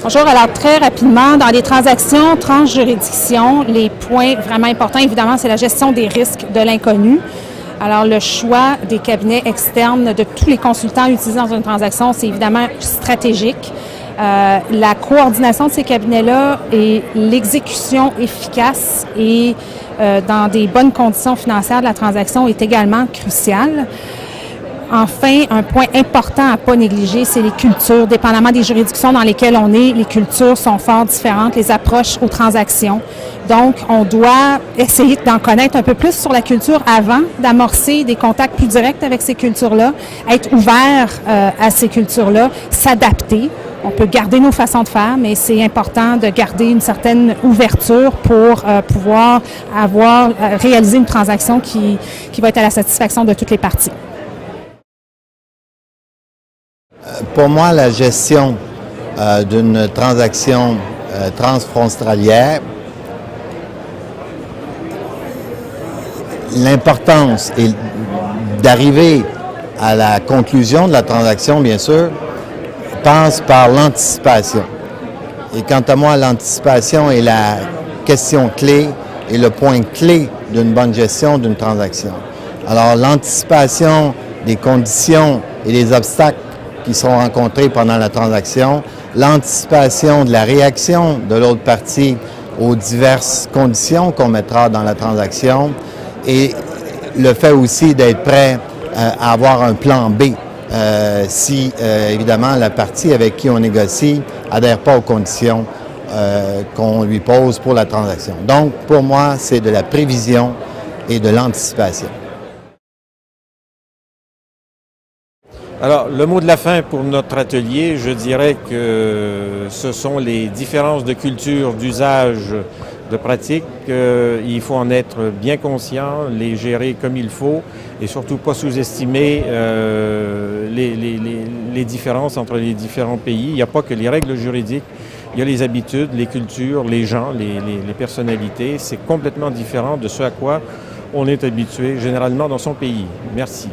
Bonjour, alors très rapidement, dans les transactions transjuridiction, les points vraiment importants, évidemment, c'est la gestion des risques de l'inconnu. Alors, le choix des cabinets externes de tous les consultants utilisés dans une transaction, c'est évidemment stratégique. La coordination de ces cabinets-là et l'exécution efficace et dans des bonnes conditions financières de la transaction est également cruciale. Enfin, un point important à ne pas négliger, c'est les cultures. Dépendamment des juridictions dans lesquelles on est, les cultures sont fort différentes, les approches aux transactions. Donc, on doit essayer d'en connaître un peu plus sur la culture avant d'amorcer des contacts plus directs avec ces cultures-là, être ouvert à ces cultures-là, s'adapter. On peut garder nos façons de faire, mais c'est important de garder une certaine ouverture pour pouvoir réaliser une transaction qui va être à la satisfaction de toutes les parties. Pour moi, la gestion d'une transaction transfrontalière, l'importance est d'arriver à la conclusion de la transaction, bien sûr, passe par l'anticipation. Et quant à moi, l'anticipation est la question clé et le point clé d'une bonne gestion d'une transaction. Alors, l'anticipation des conditions et des obstacles qui seront rencontrés pendant la transaction, l'anticipation de la réaction de l'autre partie aux diverses conditions qu'on mettra dans la transaction et le fait aussi d'être prêt à avoir un plan B si, évidemment, la partie avec qui on négocie n'adhère pas aux conditions qu'on lui pose pour la transaction. Donc, pour moi, c'est de la prévision et de l'anticipation. Alors, le mot de la fin pour notre atelier, je dirais que ce sont les différences de culture, d'usage, de pratique. Il faut en être bien conscient, les gérer comme il faut et surtout pas sous-estimer les différences entre les différents pays. Il n'y a pas que les règles juridiques, il y a les habitudes, les cultures, les gens, les personnalités. C'est complètement différent de ce à quoi on est habitué généralement dans son pays. Merci.